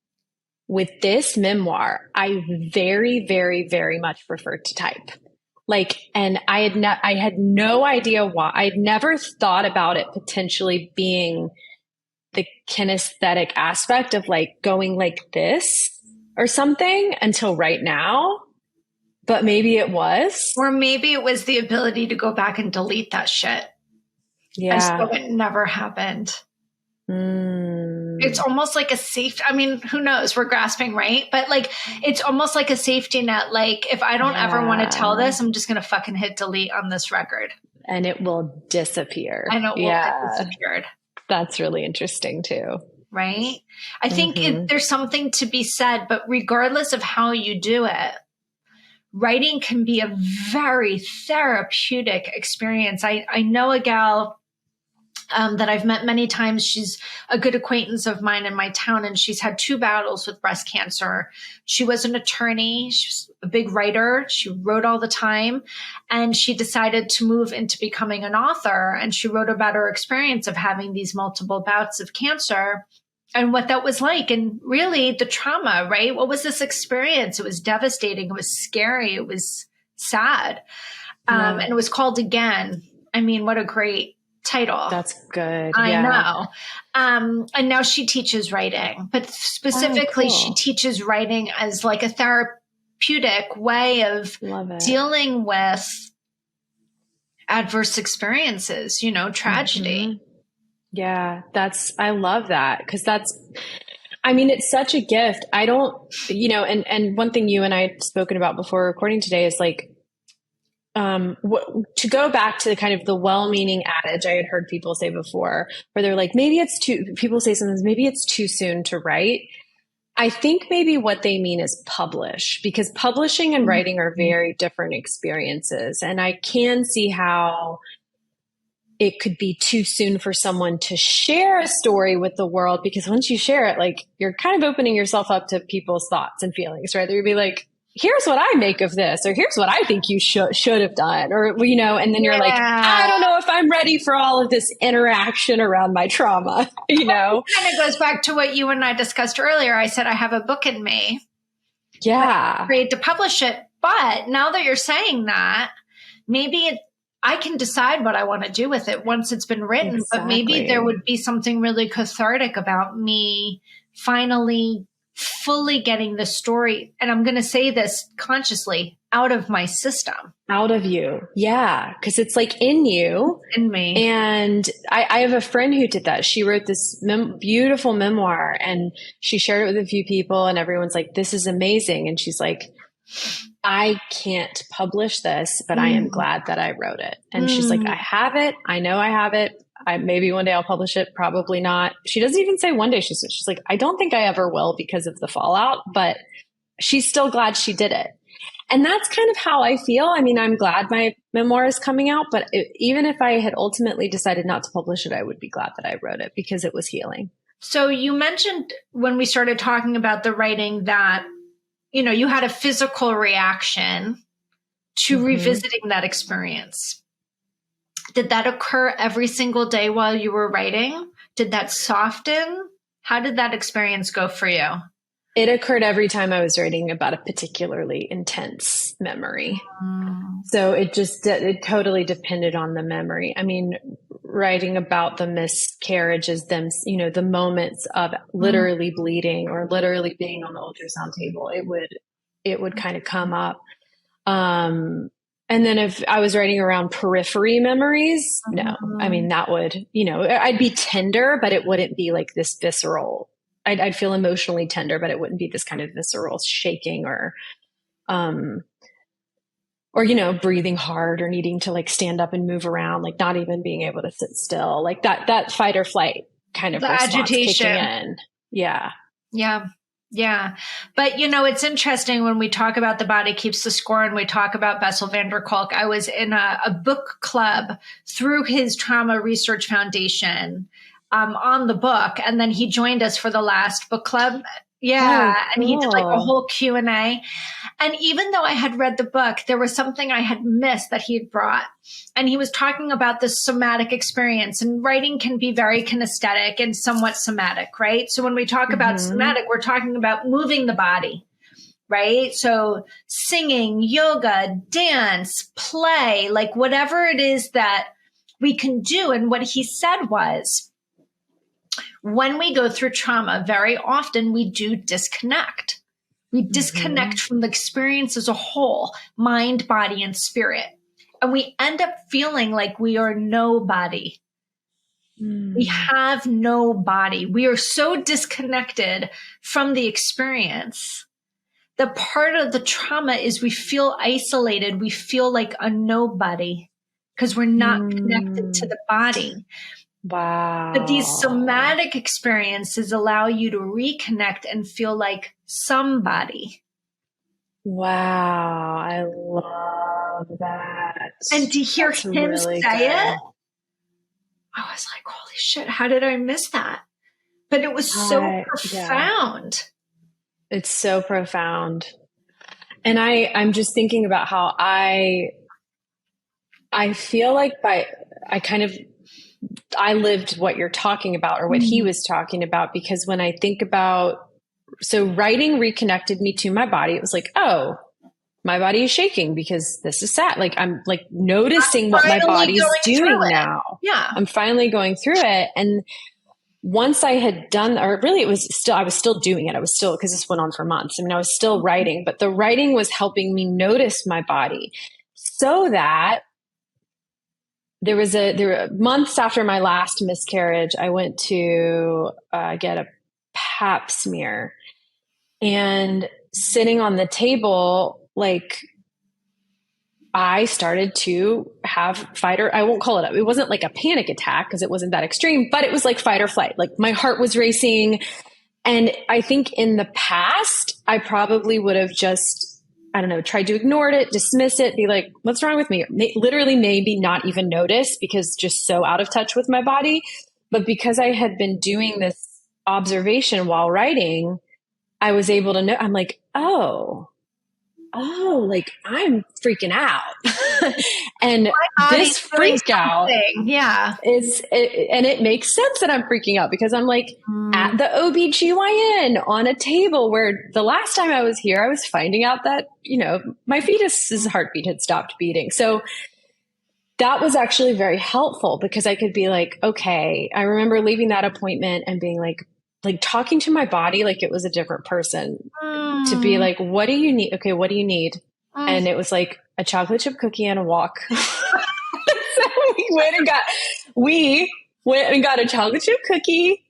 Speaker 1: With this memoir, I very, very, very much prefer to type. Like, and I had no idea why. I'd never thought about it potentially being the kinesthetic aspect of like going like this or something until right now. But maybe it was.
Speaker 2: Or maybe it was the ability to go back and delete that shit.
Speaker 1: Yeah.
Speaker 2: And so it never happened. It's almost like a safe, I mean, who knows? We're grasping, right? But like, it's almost like a safety net. Like if I don't ever want to tell this, I'm just going to fucking hit delete on this record.
Speaker 1: And it will disappear.
Speaker 2: And it will get disappeared.
Speaker 1: That's really interesting too.
Speaker 2: Right? I think there's something to be said, but regardless of how you do it, writing can be a very therapeutic experience. I know a gal that I've met many times. She's a good acquaintance of mine in my town, and she's had 2 battles with breast cancer. She was an attorney. She was a big writer. She wrote all the time, and she decided to move into becoming an author. And she wrote about her experience of having these multiple bouts of cancer and what that was like. And really the trauma, right? What was this experience? It was devastating. It was scary. It was sad. And it was called Again. I mean, what a great title.
Speaker 1: That's good.
Speaker 2: I know. And now she teaches writing, but specifically she teaches writing as like a therapeutic way of dealing with adverse experiences, you know, tragedy.
Speaker 1: Yeah, I love that because I mean, it's such a gift. I don't, you know, and one thing you and I had spoken about before recording today is like, to go back to kind of the well-meaning adage I had heard people say before, where they're like, people say sometimes, maybe it's too soon to write. I think maybe what they mean is publish, because publishing and writing are very different experiences. And I can see how it could be too soon for someone to share a story with the world, because once you share it, like you're kind of opening yourself up to people's thoughts and feelings, right? They'd be like, here's what I make of this, or here's what I think you should have done, or, you know, and then you're like, I don't know if I'm ready for all of this interaction around my trauma, you know?
Speaker 2: It kind of goes back to what you and I discussed earlier. I said, I have a book in me.
Speaker 1: Yeah.
Speaker 2: I'm afraid to publish it. But now that you're saying that, maybe I can decide what I want to do with it once it's been written, but maybe there would be something really cathartic about me finally fully getting the story. And I'm going to say this consciously, out of my system.
Speaker 1: Out of you. Yeah. Cause it's like in you.
Speaker 2: In me.
Speaker 1: And I have a friend who did that. She wrote this beautiful memoir and she shared it with a few people and everyone's like, this is amazing. And she's like, I can't publish this, but I am glad that I wrote it. And she's like, I have it. I know I have it. Maybe one day I'll publish it. Probably not. She doesn't even say one day. She's like, I don't think I ever will because of the fallout, but she's still glad she did it. And that's kind of how I feel. I mean, I'm glad my memoir is coming out, but even if I had ultimately decided not to publish it, I would be glad that I wrote it because it was healing.
Speaker 2: So you mentioned when we started talking about the writing that, you know, you had a physical reaction to revisiting that experience. Did that occur every single day while you were writing? Did that soften? How did that experience go for you?
Speaker 1: It occurred every time I was writing about a particularly intense memory. So it totally depended on the memory. I mean, writing about the miscarriages, them, the moments of literally bleeding or literally being on the ultrasound table, it would kind of come up. And then if I was writing around periphery memories, no, I mean, that would, I'd be tender, but it wouldn't be like this visceral. I'd feel emotionally tender, but it wouldn't be this kind of visceral shaking or breathing hard or needing to like stand up and move around, like not even being able to sit still, like that fight or flight kind of response
Speaker 2: agitation
Speaker 1: kicking in. Yeah.
Speaker 2: Yeah. Yeah. But, it's interesting when we talk about The Body Keeps the Score and we talk about Bessel van der Kolk. I was in a book club through his Trauma Research Foundation on the book. And then he joined us for the last book club. Yeah.
Speaker 1: Oh,
Speaker 2: and he did like a whole Q&A. And even though I had read the book, there was something I had missed that he had brought. And he was talking about this somatic experience, and writing can be very kinesthetic and somewhat somatic, right? So when we talk about somatic, we're talking about moving the body, right? So singing, yoga, dance, play, like whatever it is that we can do. And what he said was, when we go through trauma, very often we do disconnect. We disconnect from the experience as a whole, mind, body, and spirit. And we end up feeling like we are nobody. We have no body. We are so disconnected from the experience. The part of the trauma is we feel isolated. We feel like a nobody because we're not connected to the body.
Speaker 1: Wow.
Speaker 2: But these somatic experiences allow you to reconnect and feel like somebody.
Speaker 1: Wow. I love that.
Speaker 2: And to hear him
Speaker 1: really
Speaker 2: say
Speaker 1: good.
Speaker 2: it, I was like, holy shit, how did I miss that? But it was so profound.
Speaker 1: Yeah. It's so profound. And I'm just thinking about how I feel like I lived what you're talking about or what he was talking about, because when I think about, so writing reconnected me to my body. It was like, oh, my body is shaking because this is sad. Like I'm like noticing what my body's doing now.
Speaker 2: Yeah.
Speaker 1: I'm finally going through it. And once I had done, or really I was still doing it. I was still, because this went on for months. I mean, I was still writing, but the writing was helping me notice my body, so that there were months after my last miscarriage, I went to get a pap smear, and sitting on the table, like I started to have I won't call it wasn't like a panic attack because it wasn't that extreme, but it was like fight or flight. Like my heart was racing. And I think in the past, I probably would have just, I don't know, tried to ignore it, dismiss it, be like, what's wrong with me? Literally maybe not even notice because just so out of touch with my body. But because I had been doing this observation while writing, I was able to know, I'm like, oh, like I'm freaking out. And this freak out and it makes sense that I'm freaking out because I'm like at the OBGYN on a table where the last time I was here, I was finding out that, my fetus's heartbeat had stopped beating. So that was actually very helpful because I could be like, okay, I remember leaving that appointment and being like talking to my body like it was a different person, to be like, what do you need? Okay, what do you need? And it was like a chocolate chip cookie and a walk. So we went and got a chocolate chip cookie.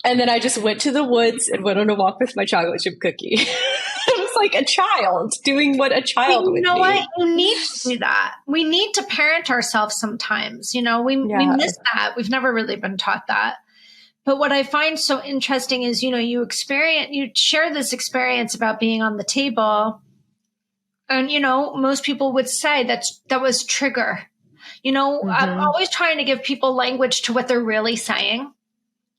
Speaker 1: And then I just went to the woods and went on a walk with my chocolate chip cookie. It was like a child doing what a child would do. You know what?
Speaker 2: You need to do that. We need to parent ourselves sometimes. We miss that. We've never really been taught that. But what I find so interesting is, you share this experience about being on the table. And, most people would say that was trigger. I'm always trying to give people language to what they're really saying.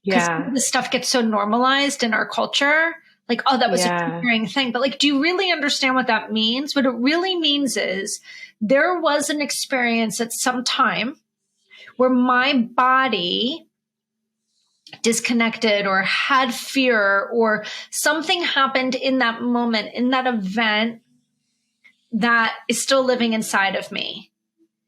Speaker 2: Because this stuff gets so normalized in our culture. Like, oh, that was a triggering thing. But like, do you really understand what that means? What it really means is there was an experience at some time where my body disconnected or had fear or something happened in that moment, in that event that is still living inside of me.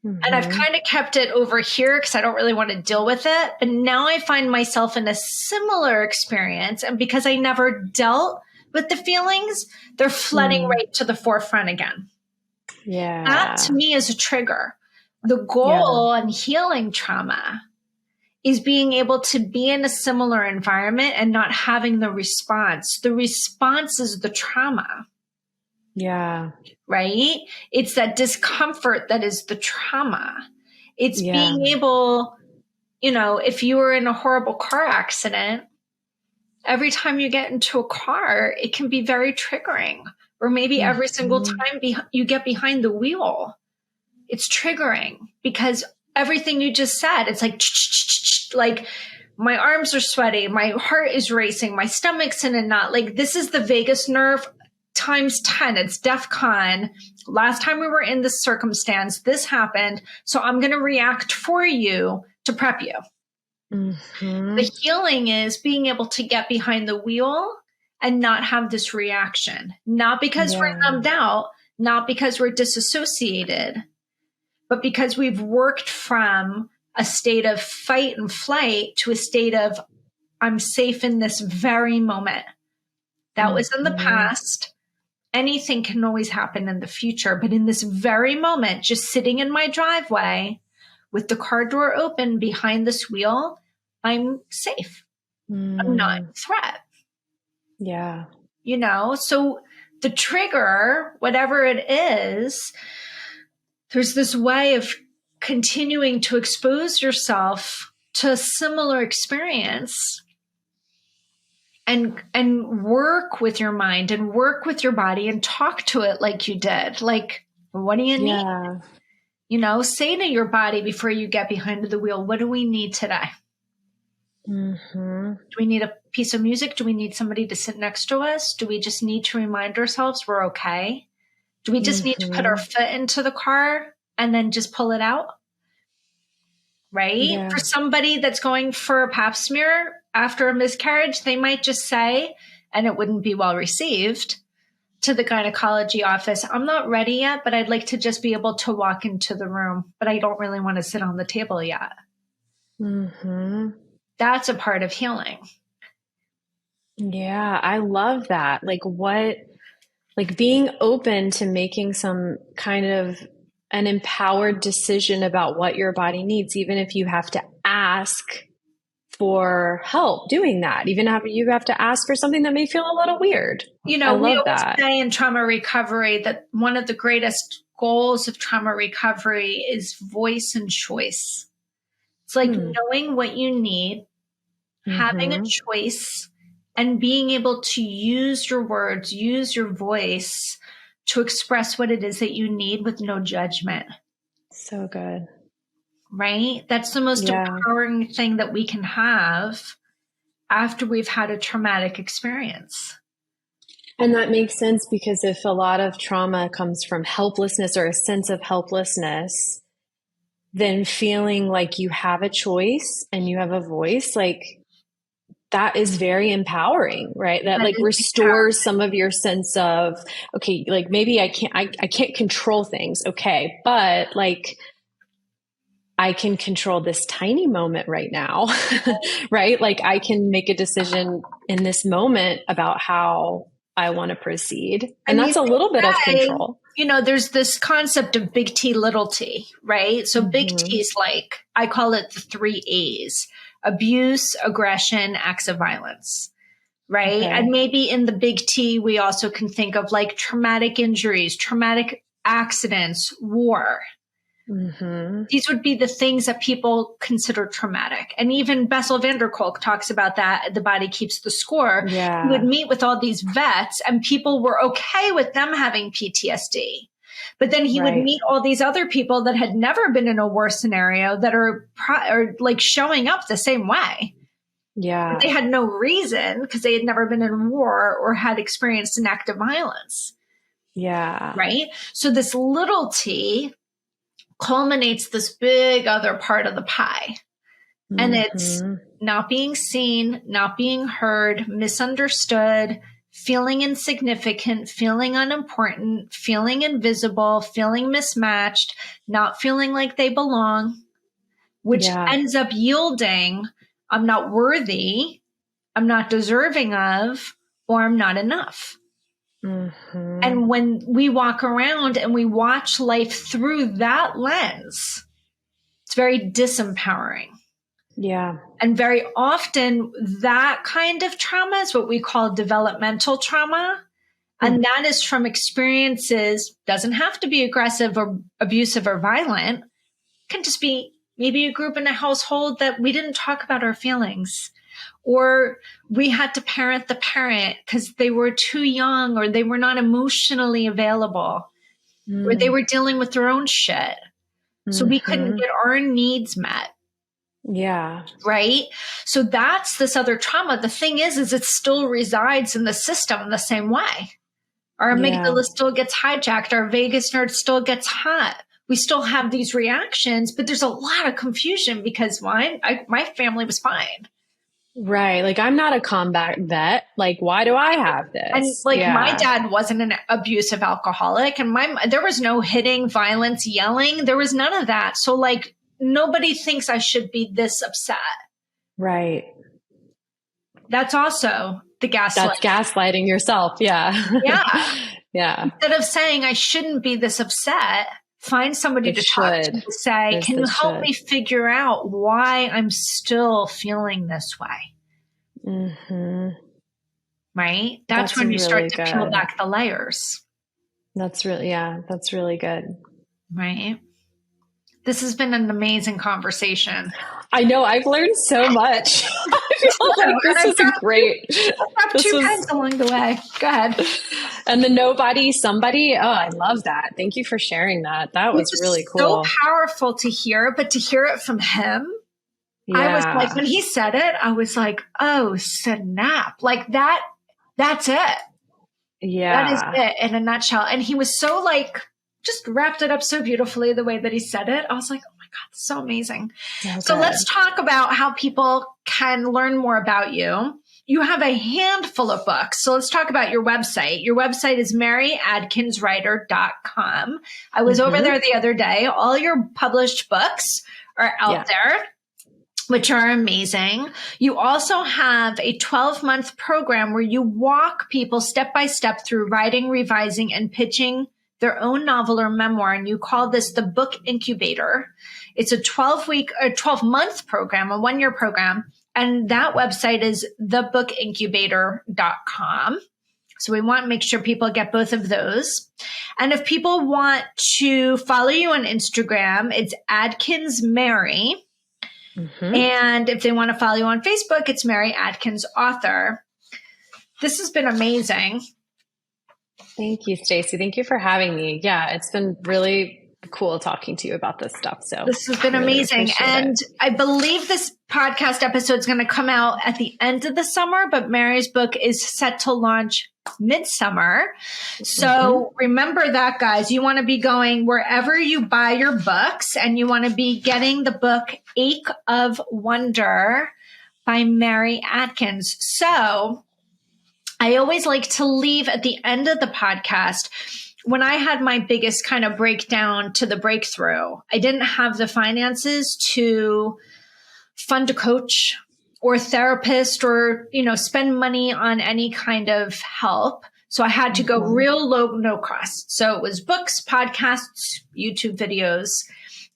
Speaker 2: And I've
Speaker 1: Mm-hmm.
Speaker 2: kind of kept it over here because I don't really want to deal with it. But now I find myself in a similar experience. And because I never dealt with the feelings, they're flooding
Speaker 1: Mm.
Speaker 2: right to the forefront again. That to
Speaker 1: Yeah.
Speaker 2: me is a trigger. The
Speaker 1: Yeah.
Speaker 2: goal in healing trauma is being able to be in a similar environment and not having the response. The response is the trauma.
Speaker 1: Yeah.
Speaker 2: Right? It's that discomfort that is the trauma. It's
Speaker 1: Yeah.
Speaker 2: being able, if you were in a horrible car accident, every time you get into a car, it can be very triggering. Or maybe every single
Speaker 1: Mm-hmm.
Speaker 2: time you get behind the wheel, it's triggering because everything you just said, it's like my arms are sweaty, my heart is racing, my stomach's in a knot. Like this is the vagus nerve times 10. It's DEF CON. Last time we were in this circumstance, this happened. So I'm going to react for you to prep you.
Speaker 1: Mm-hmm.
Speaker 2: The healing is being able to get behind the wheel and not have this reaction, not because we're numbed out, not because we're disassociated, but because we've worked from a state of fight and flight to a state of I'm safe in this very moment. That was in the past. Anything can always happen in the future. But in this very moment, just sitting in my driveway with the car door open behind this wheel, I'm safe. I'm not a threat.
Speaker 1: Yeah.
Speaker 2: So the trigger, whatever it is, there's this way of continuing to expose yourself to a similar experience and work with your mind and work with your body and talk to it like you did. Like, what do you need? Say to your body before you get behind the wheel, what do we need today?
Speaker 1: Mm-hmm.
Speaker 2: Do we need a piece of music? Do we need somebody to sit next to us? Do we just need to remind ourselves we're okay? Do we just need to put our foot into the car and then just pull it out? Right?
Speaker 1: Yeah.
Speaker 2: For somebody that's going for a pap smear after a miscarriage, they might just say, and it wouldn't be well received, to the gynecology office, I'm not ready yet, but I'd like to just be able to walk into the room, but I don't really want to sit on the table yet.
Speaker 1: Mm-hmm.
Speaker 2: That's a part of healing.
Speaker 1: Yeah, I love that. Being open to making some kind of an empowered decision about what your body needs, even if you have to ask for help doing that, even if you have to ask for something that may feel a little weird. I
Speaker 2: We
Speaker 1: love
Speaker 2: always
Speaker 1: that.
Speaker 2: say in trauma recovery that one of the greatest goals of trauma recovery is voice and choice. It's like knowing what you need, having a choice, and being able to use your words, use your voice to express what it is that you need with no judgment.
Speaker 1: So good.
Speaker 2: Right? That's the most empowering thing that we can have after we've had a traumatic experience.
Speaker 1: And that makes sense because if a lot of trauma comes from helplessness or a sense of helplessness, then feeling like you have a choice and you have a voice, like that is very empowering, right? That like restores some of your sense of, okay, like maybe I can't control things. Okay. But like, I can control this tiny moment right now, right? Like I can make a decision in this moment about how I want to proceed. And that's a little bit of control.
Speaker 2: There's this concept of big T, little t, right? So big T is like, I call it the 3 A's: abuse, aggression, acts of violence, right?
Speaker 1: Okay.
Speaker 2: And maybe in the big T, we also can think of like traumatic injuries, traumatic accidents, war. These would be the things that people consider traumatic. And even Bessel van der Kolk talks about that. The body keeps the score.
Speaker 1: Yeah.
Speaker 2: He would meet with all these vets and people were okay with them having PTSD. But then he would meet all these other people that had never been in a war scenario that are like showing up the same way.
Speaker 1: Yeah.
Speaker 2: But they had no reason because they had never been in war or had experienced an act of violence.
Speaker 1: Yeah.
Speaker 2: Right? So this little t culminates this big other part of the pie. And it's not being seen, not being heard, misunderstood, feeling insignificant, feeling unimportant, feeling invisible, feeling mismatched, not feeling like they belong, which
Speaker 1: Yeah.
Speaker 2: ends up yielding, I'm not worthy, I'm not deserving of, or I'm not enough.
Speaker 1: Mm-hmm.
Speaker 2: And when we walk around and we watch life through that lens, it's very disempowering.
Speaker 1: Yeah.
Speaker 2: And very often that kind of trauma is what we call developmental trauma. And that is from experiences, doesn't have to be aggressive or abusive or violent. It can just be maybe you grew up in a household that we didn't talk about our feelings, or we had to parent the parent because they were too young or they were not emotionally available, or they were dealing with their own shit. So we couldn't get our needs met.
Speaker 1: Yeah.
Speaker 2: Right. So that's this other trauma. The thing is it still resides in the system the same way. Our amygdala still gets hijacked. Our vagus nerve still gets hot. We still have these reactions, but there's a lot of confusion because my family was fine.
Speaker 1: Right. Like, I'm not a combat vet. Like, why do I have this?
Speaker 2: And like my dad wasn't an abusive alcoholic, and there was no hitting, violence, yelling. There was none of that. So like nobody thinks I should be this upset.
Speaker 1: Right.
Speaker 2: That's also the gaslighting.
Speaker 1: That's gaslighting yourself. Yeah.
Speaker 2: Yeah.
Speaker 1: Yeah.
Speaker 2: Instead of saying I shouldn't be this upset, find somebody to talk to say, can you help me figure out why I'm still feeling this way?
Speaker 1: Mm-hmm.
Speaker 2: Right? That's when you start to peel back the layers.
Speaker 1: That's really good.
Speaker 2: Right? This has been an amazing conversation.
Speaker 1: I know. I've learned so much. I feel like this is great.
Speaker 2: I've got 2 pens along the way. Go ahead.
Speaker 1: And the nobody, somebody. Oh, I love that. Thank you for sharing that. That was really cool.
Speaker 2: So powerful to hear, but to hear it from him, I was like, when he said it, I was like, oh, snap. Like that's it.
Speaker 1: Yeah.
Speaker 2: That is it in a nutshell. And he was so like, just wrapped it up so beautifully the way that he said it. I was like, oh my God, that's so amazing. So let's talk about how people can learn more about you. You have a handful of books. So let's talk about your website. Your website is maryadkinswriter.com. I was over there the other day. All your published books are out there, which are amazing. You also have a 12-month program where you walk people step by step through writing, revising, and pitching their own novel or memoir. And you call this the Book Incubator. It's a 12-month program, a 1-year program. And that website is thebookincubator.com. So we want to make sure people get both of those. And if people want to follow you on Instagram, it's Adkins Mary. And if they want to follow you on Facebook, it's Mary Adkins Author. This has been amazing.
Speaker 1: Thank you, Stacey. Thank you for having me. Yeah, it's been really cool talking to you about this stuff. So
Speaker 2: this has been amazing. And I believe this podcast episode is going to come out at the end of the summer, but Mary's book is set to launch midsummer. So remember that, guys. You want to be going wherever you buy your books, and you want to be getting the book Ache of Wonder by Mary Adkins. So I always like to leave at the end of the podcast. When I had my biggest kind of breakdown to the breakthrough, I didn't have the finances to fund a coach or therapist or, spend money on any kind of help. So I had to go real low, no cost. So it was books, podcasts, YouTube videos.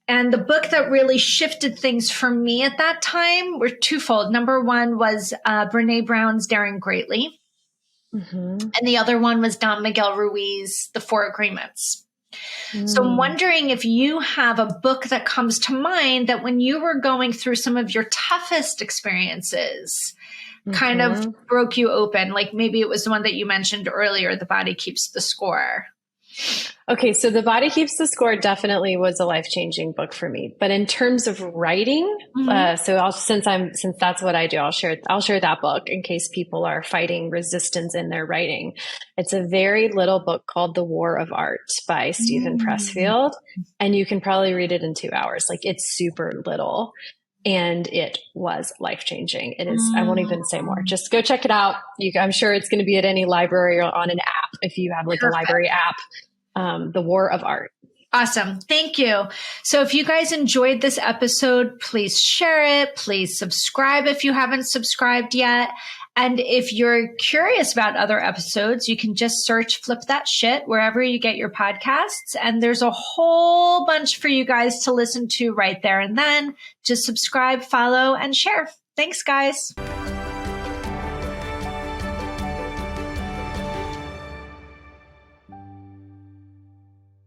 Speaker 2: And the book that really shifted things for me at that time were twofold. Number one was Brene Brown's Daring Greatly. And the other one was Don Miguel Ruiz, The Four Agreements. So I'm wondering if you have a book that comes to mind that when you were going through some of your toughest experiences kind of broke you open. Like maybe it was the one that you mentioned earlier, The Body Keeps the Score.
Speaker 1: Okay, so The Body Keeps the Score definitely was a life-changing book for me. But in terms of writing, since that's what I do, I'll share that book in case people are fighting resistance in their writing. It's a very little book called The War of Art by Stephen Pressfield, and you can probably read it in 2 hours. Like, it's super little. And it was life-changing. It is, I won't even say more. Just go check it out. I'm sure it's going to be at any library or on an app if you have like a library app. The War of Art.
Speaker 2: Awesome. Thank you. So if you guys enjoyed this episode, please share it. Please subscribe if you haven't subscribed yet. And if you're curious about other episodes, you can just search Flip That Shit wherever you get your podcasts. And there's a whole bunch for you guys to listen to right there and then. Just subscribe, follow, and share. Thanks, guys.